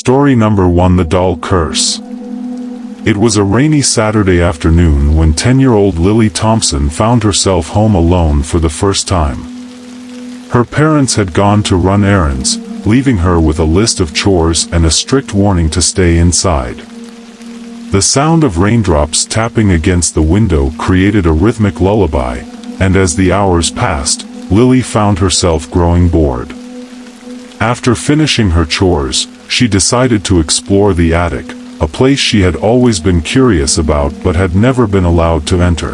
Story number 1: The Doll Curse. It was a rainy Saturday afternoon when 10-year-old Lily Thompson found herself home alone for the first time. Her parents had gone to run errands, leaving her with a list of chores and a strict warning to stay inside. The sound of raindrops tapping against the window created a rhythmic lullaby, and as the hours passed, Lily found herself growing bored. After finishing her chores, she decided to explore the attic, a place she had always been curious about but had never been allowed to enter.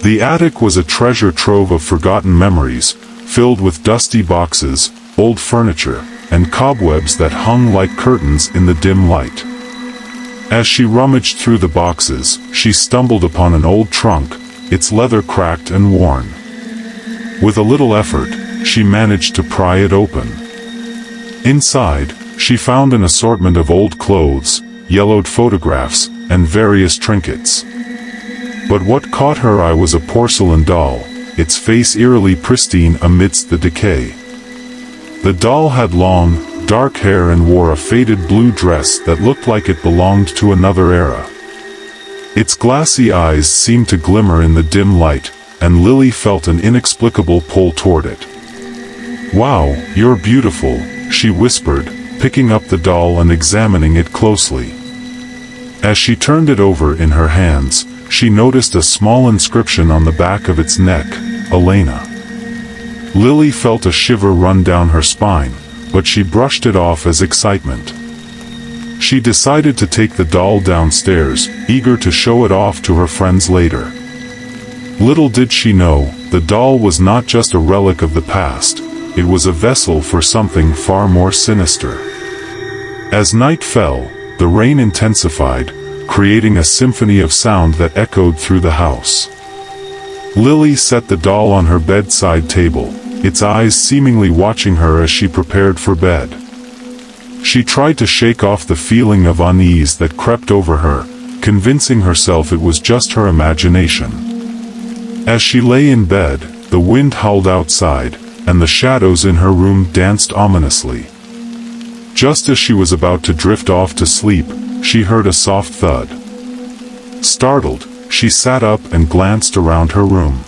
The attic was a treasure trove of forgotten memories, filled with dusty boxes, old furniture, and cobwebs that hung like curtains in the dim light. As she rummaged through the boxes, she stumbled upon an old trunk, its leather cracked and worn. With a little effort, she managed to pry it open. Inside, she found an assortment of old clothes, yellowed photographs, and various trinkets. But what caught her eye was a porcelain doll, its face eerily pristine amidst the decay. The doll had long, dark hair and wore a faded blue dress that looked like it belonged to another era. Its glassy eyes seemed to glimmer in the dim light, and Lily felt an inexplicable pull toward it. "Wow, you're beautiful," she whispered, picking up the doll and examining it closely. As she turned it over in her hands, she noticed a small inscription on the back of its neck, "Elena." Lily felt a shiver run down her spine, but she brushed it off as excitement. She decided to take the doll downstairs, eager to show it off to her friends later. Little did she know, the doll was not just a relic of the past, it was a vessel for something far more sinister. As night fell, the rain intensified, creating a symphony of sound that echoed through the house. Lily set the doll on her bedside table, its eyes seemingly watching her as she prepared for bed. She tried to shake off the feeling of unease that crept over her, convincing herself it was just her imagination. As she lay in bed, the wind howled outside, and the shadows in her room danced ominously. Just as she was about to drift off to sleep, she heard a soft thud. Startled, she sat up and glanced around her room.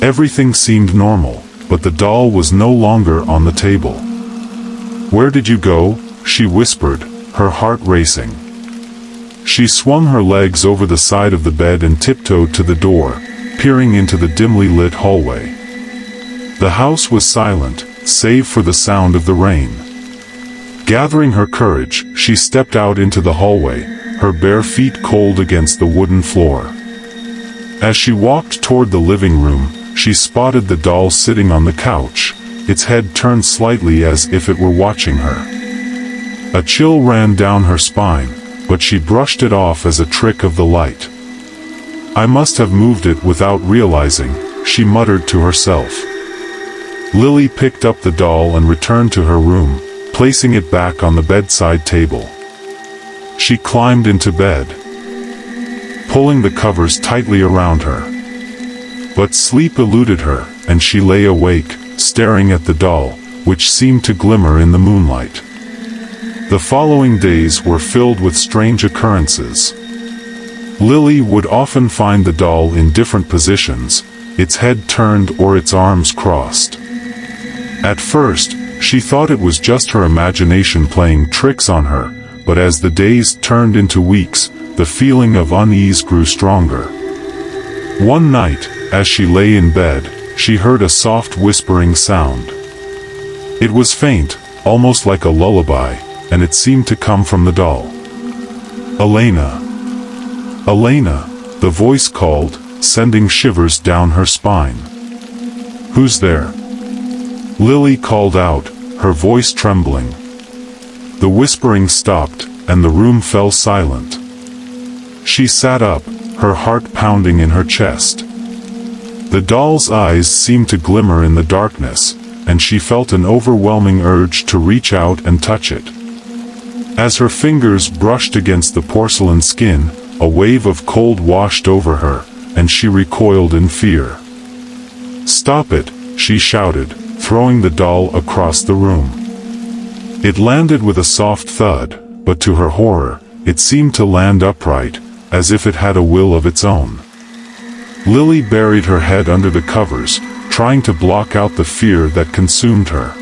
Everything seemed normal, but the doll was no longer on the table. "Where did you go?" she whispered, her heart racing. She swung her legs over the side of the bed and tiptoed to the door, peering into the dimly lit hallway. The house was silent, save for the sound of the rain. Gathering her courage, she stepped out into the hallway, her bare feet cold against the wooden floor. As she walked toward the living room, she spotted the doll sitting on the couch, its head turned slightly as if it were watching her. A chill ran down her spine, but she brushed it off as a trick of the light. "I must have moved it without realizing," she muttered to herself. Lily picked up the doll and returned to her room, placing it back on the bedside table. She climbed into bed, pulling the covers tightly around her. But sleep eluded her, and she lay awake, staring at the doll, which seemed to glimmer in the moonlight. The following days were filled with strange occurrences. Lily would often find the doll in different positions, its head turned or its arms crossed. At first, she thought it was just her imagination playing tricks on her, but as the days turned into weeks, the feeling of unease grew stronger. One night, as she lay in bed, she heard a soft whispering sound. It was faint, almost like a lullaby, and it seemed to come from the doll. "Elena! Elena!" the voice called, sending shivers down her spine. "Who's there?" Lily called out, her voice trembling. The whispering stopped, and the room fell silent. She sat up, her heart pounding in her chest. The doll's eyes seemed to glimmer in the darkness, and she felt an overwhelming urge to reach out and touch it. As her fingers brushed against the porcelain skin, a wave of cold washed over her, and she recoiled in fear. "Stop it," she shouted, throwing the doll across the room. It landed with a soft thud, but to her horror, it seemed to land upright, as if it had a will of its own. Lily buried her head under the covers, trying to block out the fear that consumed her.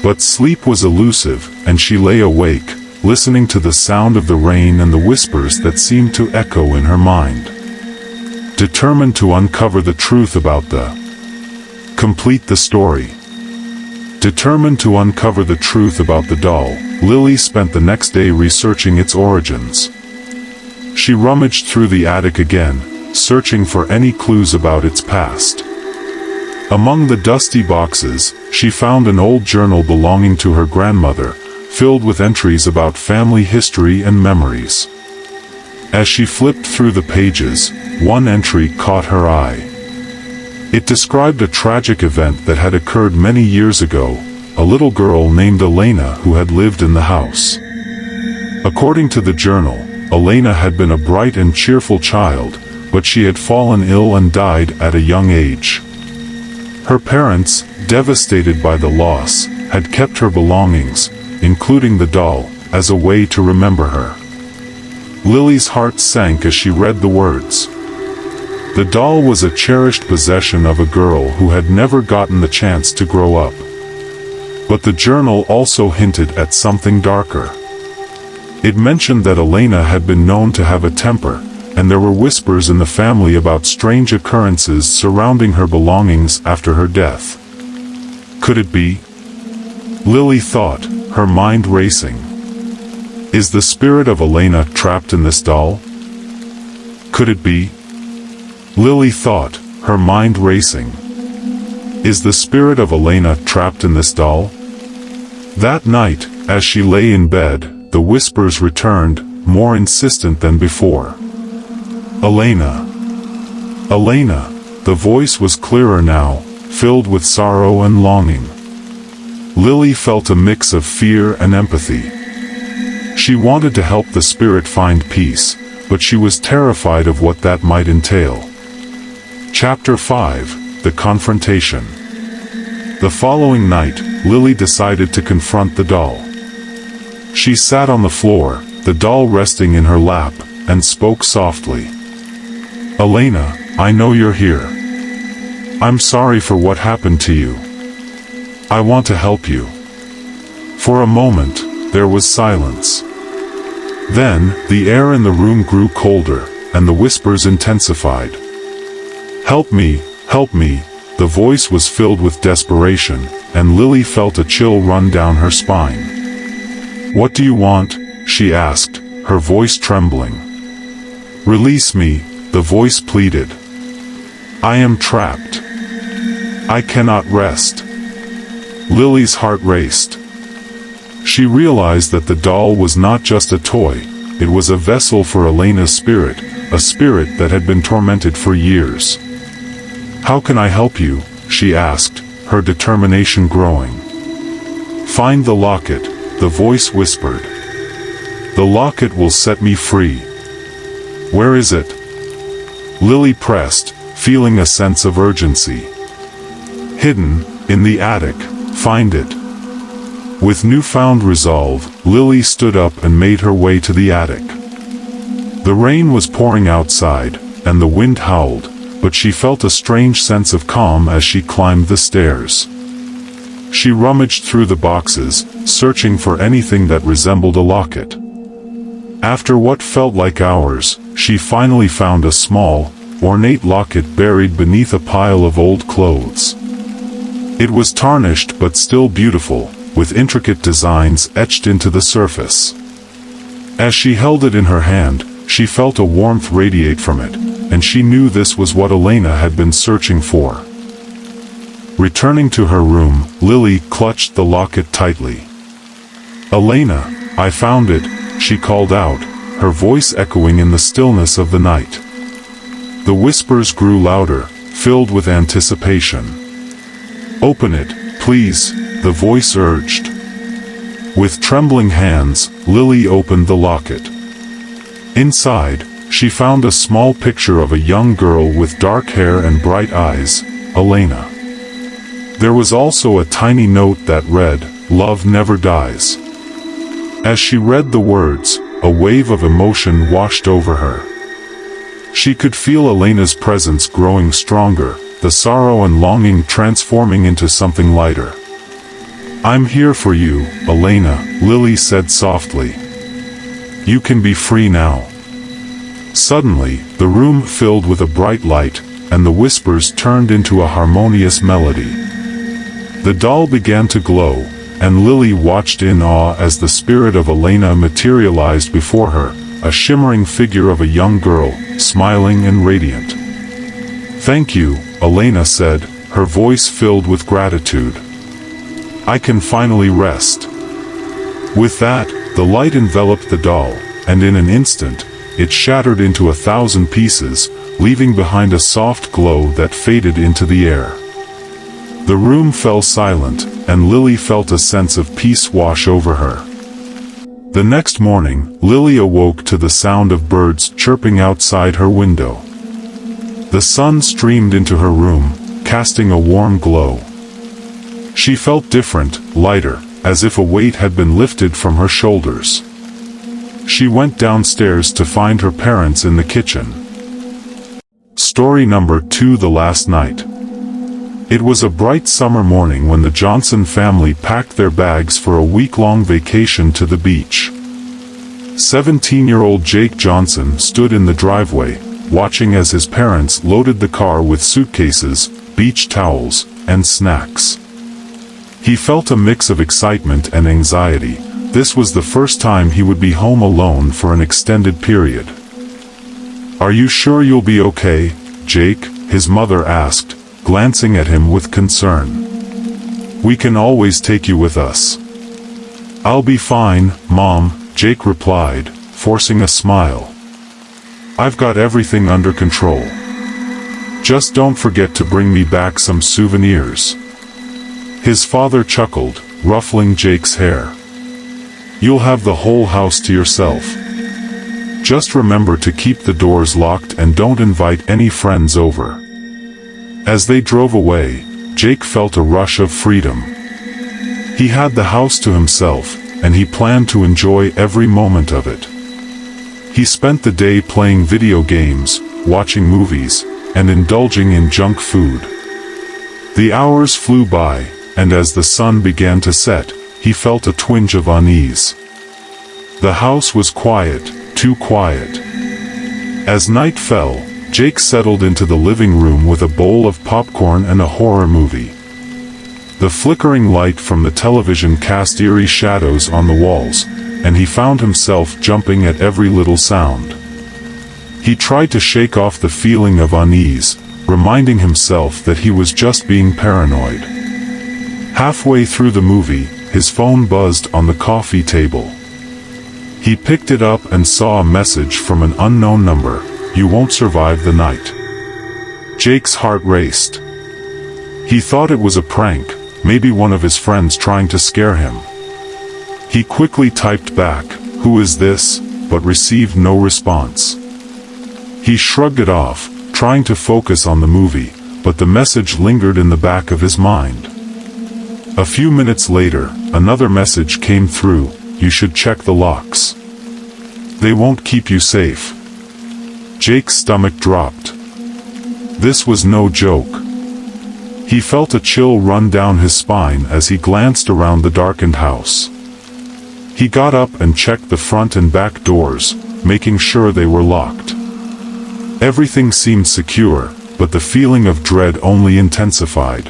But sleep was elusive, and she lay awake, listening to the sound of the rain and the whispers that seemed to echo in her mind. Determined to uncover the truth about complete the story. Determined to uncover the truth about the doll, Lily spent the next day researching its origins. She rummaged through the attic again, searching for any clues about its past. Among the dusty boxes, she found an old journal belonging to her grandmother, filled with entries about family history and memories. As she flipped through the pages, one entry caught her eye. It described a tragic event that had occurred many years ago, a little girl named Elena who had lived in the house. According to the journal, Elena had been a bright and cheerful child, but she had fallen ill and died at a young age. Her parents, devastated by the loss, had kept her belongings, including the doll, as a way to remember her. Lily's heart sank as she read the words. The doll was a cherished possession of a girl who had never gotten the chance to grow up. But the journal also hinted at something darker. It mentioned that Elena had been known to have a temper, and there were whispers in the family about strange occurrences surrounding her belongings after her death. Could it be? Lily thought, her mind racing. Is the spirit of Elena trapped in this doll? Could it be? Lily thought, her mind racing. Is the spirit of Elena trapped in this doll? That night, as she lay in bed, the whispers returned, more insistent than before. Elena. Elena. The voice was clearer now, filled with sorrow and longing. Lily felt a mix of fear and empathy. She wanted to help the spirit find peace, but she was terrified of what that might entail. Chapter 5: The Confrontation. The following night, Lily decided to confront the doll. She sat on the floor, the doll resting in her lap, and spoke softly. Elena, I know you're here. I'm sorry for what happened to you. I want to help you. For a moment, there was silence. Then, the air in the room grew colder, and the whispers intensified. Help me, the voice was filled with desperation, and Lily felt a chill run down her spine. What do you want? She asked, her voice trembling. Release me, the voice pleaded. I am trapped. I cannot rest. Lily's heart raced. She realized that the doll was not just a toy, it was a vessel for Elena's spirit, a spirit that had been tormented for years. How can I help you? She asked, her determination growing. Find the locket, the voice whispered. The locket will set me free. Where is it? Lily pressed, feeling a sense of urgency. Hidden, in the attic, find it. With newfound resolve, Lily stood up and made her way to the attic. The rain was pouring outside, and the wind howled, but she felt a strange sense of calm as she climbed the stairs. She rummaged through the boxes, searching for anything that resembled a locket. After what felt like hours, she finally found a small, ornate locket buried beneath a pile of old clothes. It was tarnished but still beautiful, with intricate designs etched into the surface. As she held it in her hand, she felt a warmth radiate from it, and she knew this was what Elena had been searching for. Returning to her room, Lily clutched the locket tightly. Elena, I found it, she called out, her voice echoing in the stillness of the night. The whispers grew louder, filled with anticipation. Open it, please, the voice urged. With trembling hands, Lily opened the locket. Inside, she found a small picture of a young girl with dark hair and bright eyes, Elena. There was also a tiny note that read, love never dies." As she read the words, a wave of emotion washed over her. She could feel Elena's presence growing stronger, the sorrow and longing transforming into something lighter. "I'm here for you, Elena," Lily said softly. "You can be free now." Suddenly, the room filled with a bright light, and the whispers turned into a harmonious melody. The doll began to glow, and Lily watched in awe as the spirit of Elena materialized before her, a shimmering figure of a young girl, smiling and radiant. "Thank you," Elena said, her voice filled with gratitude. "I can finally rest." With that, the light enveloped the doll, and in an instant, it shattered into 1,000 pieces, leaving behind a soft glow that faded into the air. The room fell silent, and Lily felt a sense of peace wash over her. The next morning, Lily awoke to the sound of birds chirping outside her window. The sun streamed into her room, casting a warm glow. She felt different, lighter, as if a weight had been lifted from her shoulders. She went downstairs to find her parents in the kitchen. Story number 2: The Last Night. It was a bright summer morning when the Johnson family packed their bags for a week-long vacation to the beach. 17-year-old Jake Johnson stood in the driveway, watching as his parents loaded the car with suitcases, beach towels, and snacks. He felt a mix of excitement and anxiety. This was the first time he would be home alone for an extended period. "Are you sure you'll be okay, Jake?" his mother asked, glancing at him with concern. "We can always take you with us." "I'll be fine, Mom," Jake replied, forcing a smile. "I've got everything under control. Just don't forget to bring me back some souvenirs." His father chuckled, ruffling Jake's hair. "You'll have the whole house to yourself. Just remember to keep the doors locked and don't invite any friends over." As they drove away, Jake felt a rush of freedom. He had the house to himself, and he planned to enjoy every moment of it. He spent the day playing video games, watching movies, and indulging in junk food. The hours flew by, and as the sun began to set, he felt a twinge of unease. The house was quiet, too quiet. As night fell, Jake settled into the living room with a bowl of popcorn and a horror movie. The flickering light from the television cast eerie shadows on the walls, and he found himself jumping at every little sound. He tried to shake off the feeling of unease, reminding himself that he was just being paranoid. Halfway through the movie, his phone buzzed on the coffee table. He picked it up and saw a message from an unknown number. "You won't survive the night." Jake's heart raced. He thought it was a prank, maybe one of his friends trying to scare him. He quickly typed back, "Who is this?" but received no response. He shrugged it off, trying to focus on the movie, but the message lingered in the back of his mind. A few minutes later, another message came through: "You should check the locks. They won't keep you safe." Jake's stomach dropped. This was no joke. He felt a chill run down his spine as he glanced around the darkened house. He got up and checked the front and back doors, making sure they were locked. Everything seemed secure, but the feeling of dread only intensified.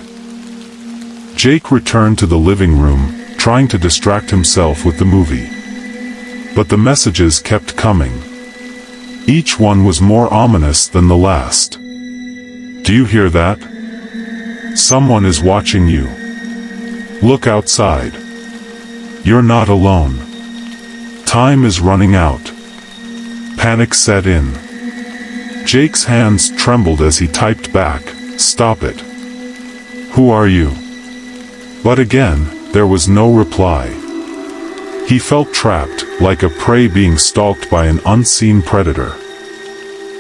Jake returned to the living room, trying to distract himself with the movie. But the messages kept coming. Each one was more ominous than the last. "Do you hear that? Someone is watching you. Look outside. You're not alone. Time is running out." Panic set in. Jake's hands trembled as he typed back, "Stop it. Who are you?" But again, there was no reply. He felt trapped, like a prey being stalked by an unseen predator.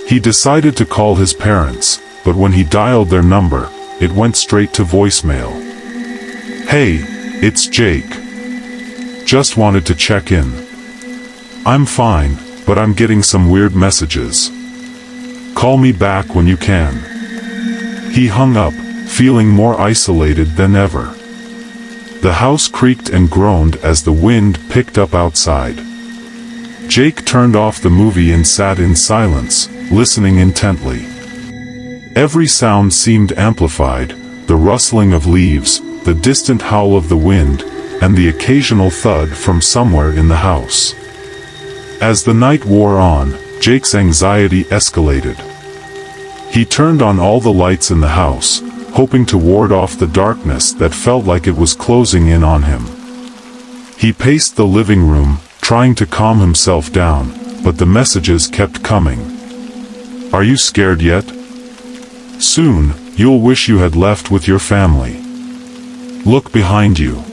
He decided to call his parents, but when he dialed their number, it went straight to voicemail. "Hey, it's Jake," Just wanted to check in. I'm fine, but I'm getting some weird messages. Call me back when you can. He hung up, feeling more isolated than ever. The house creaked and groaned as the wind picked up outside. Jake turned off the movie and sat in silence, listening intently. Every sound seemed amplified, the rustling of leaves, the distant howl of the wind, and the occasional thud from somewhere in the house. As the night wore on, Jake's anxiety escalated. He turned on all the lights in the house, hoping to ward off the darkness that felt like it was closing in on him. He paced the living room, trying to calm himself down, but the messages kept coming. Are you scared yet? Soon, you'll wish you had left with your family. Look behind you.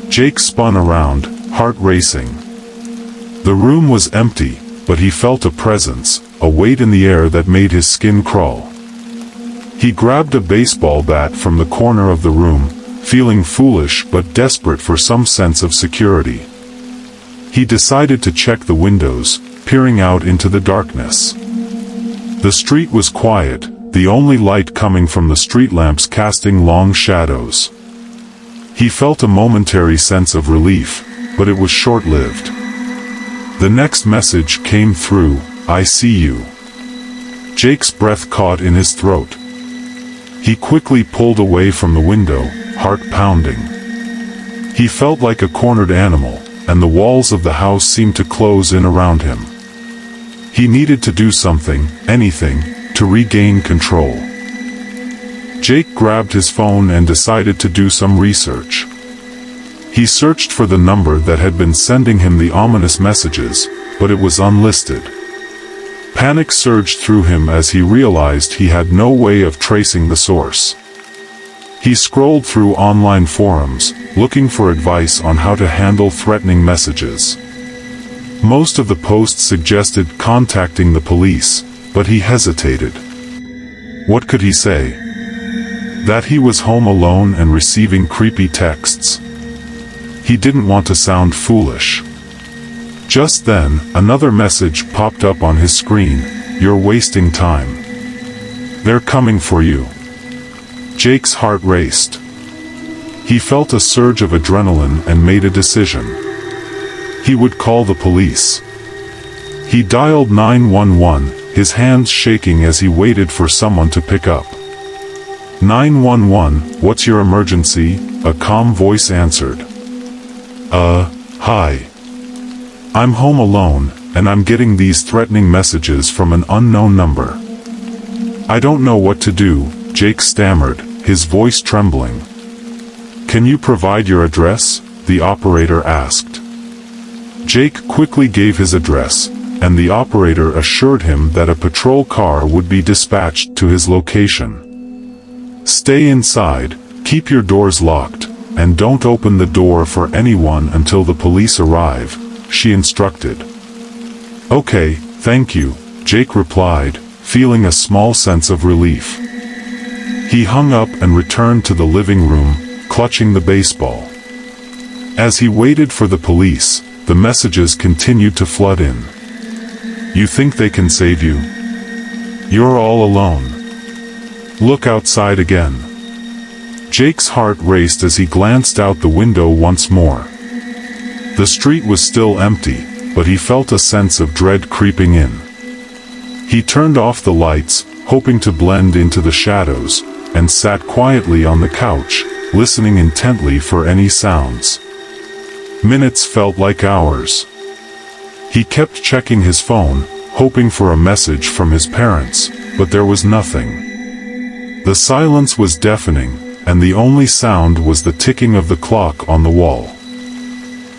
Jake spun around, heart racing. The room was empty, but he felt a presence, a weight in the air that made his skin crawl. He grabbed a baseball bat from the corner of the room, feeling foolish but desperate for some sense of security. He decided to check the windows, peering out into the darkness. The street was quiet, the only light coming from the street lamps casting long shadows. He felt a momentary sense of relief, but it was short-lived. The next message came through, I see you. Jake's breath caught in his throat. He quickly pulled away from the window, heart pounding. He felt like a cornered animal, and the walls of the house seemed to close in around him. He needed to do something, anything, to regain control. Jake grabbed his phone and decided to do some research. He searched for the number that had been sending him the ominous messages, but it was unlisted. Panic surged through him as he realized he had no way of tracing the source. He scrolled through online forums, looking for advice on how to handle threatening messages. Most of the posts suggested contacting the police, but he hesitated. What could he say? That he was home alone and receiving creepy texts. He didn't want to sound foolish. Just then, another message popped up on his screen. You're wasting time. They're coming for you. Jake's heart raced. He felt a surge of adrenaline and made a decision. He would call the police. He dialed 911, his hands shaking as he waited for someone to pick up. 911, what's your emergency? A calm voice answered. Hi. I'm home alone, and I'm getting these threatening messages from an unknown number. I don't know what to do, Jake stammered, his voice trembling. Can you provide your address? The operator asked. Jake quickly gave his address, and the operator assured him that a patrol car would be dispatched to his location. Stay inside, keep your doors locked, and don't open the door for anyone until the police arrive, she instructed. Okay, thank you, Jake replied, feeling a small sense of relief. He hung up and returned to the living room, clutching the baseball. As he waited for the police, the messages continued to flood in. You think they can save you? You're all alone. Look outside again. Jake's heart raced as he glanced out the window once more. The street was still empty, but he felt a sense of dread creeping in. He turned off the lights, hoping to blend into the shadows, and sat quietly on the couch, listening intently for any sounds. Minutes felt like hours. He kept checking his phone, hoping for a message from his parents, but there was nothing. The silence was deafening, and the only sound was the ticking of the clock on the wall.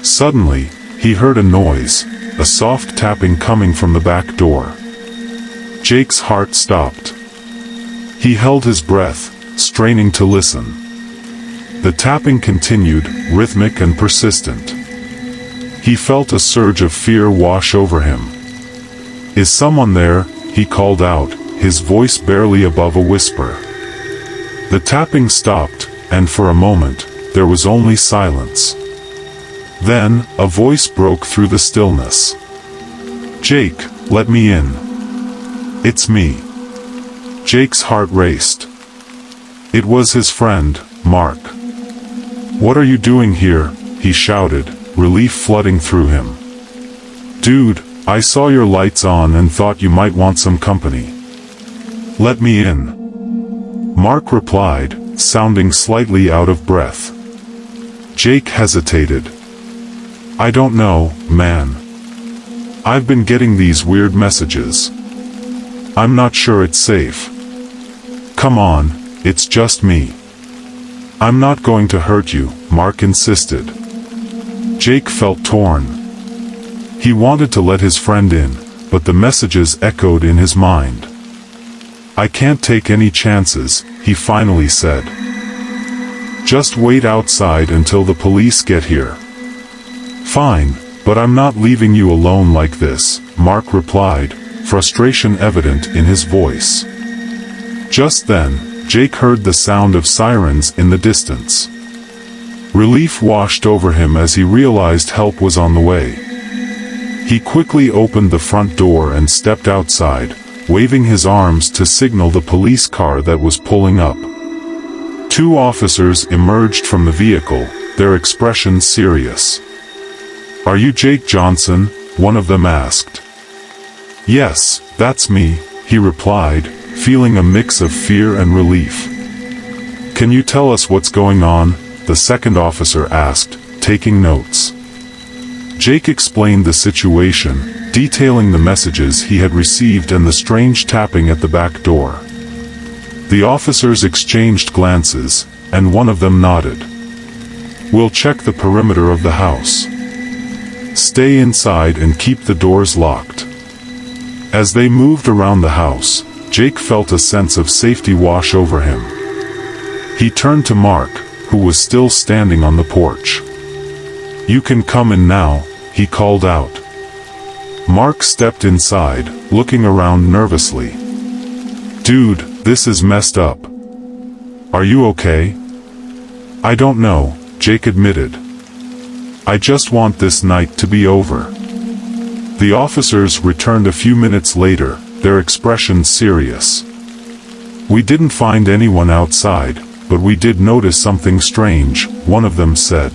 Suddenly, he heard a noise, a soft tapping coming from the back door. Jake's heart stopped. He held his breath, straining to listen. The tapping continued, rhythmic and persistent. He felt a surge of fear wash over him. Is someone there? He called out, his voice barely above a whisper. The tapping stopped, and for a moment, there was only silence. Then, a voice broke through the stillness. "Jake, let me in." "It's me." Jake's heart raced. It was his friend, Mark. "What are you doing here?" he shouted, relief flooding through him. "Dude, I saw your lights on and thought you might want some company. Let me in." Mark replied, sounding slightly out of breath. Jake hesitated. "I don't know, man. I've been getting these weird messages. I'm not sure it's safe." "Come on, it's just me." "I'm not going to hurt you," Mark insisted. Jake felt torn. He wanted to let his friend in, but the messages echoed in his mind. "I can't take any chances," he finally said. "Just wait outside until the police get here." "Fine, but I'm not leaving you alone like this," Mark replied, frustration evident in his voice. Just then, Jake heard the sound of sirens in the distance. Relief washed over him as he realized help was on the way. He quickly opened the front door and stepped outside, waving his arms to signal the police car that was pulling up. 2 officers emerged from the vehicle, their expressions serious. "Are you Jake Johnson?" one of them asked. "Yes, that's me," he replied, feeling a mix of fear and relief. "Can you tell us what's going on?" the second officer asked, taking notes. Jake explained the situation, detailing the messages he had received and the strange tapping at the back door. The officers exchanged glances, and one of them nodded. "We'll check the perimeter of the house. Stay inside and keep the doors locked." As they moved around the house, Jake felt a sense of safety wash over him. He turned to Mark, who was still standing on the porch. "You can come in now," he called out. Mark stepped inside, looking around nervously. "Dude, this is messed up. Are you okay?" "I don't know," Jake admitted. "I just want this night to be over." The officers returned a few minutes later, their expressions serious. "We didn't find anyone outside, but we did notice something strange," one of them said.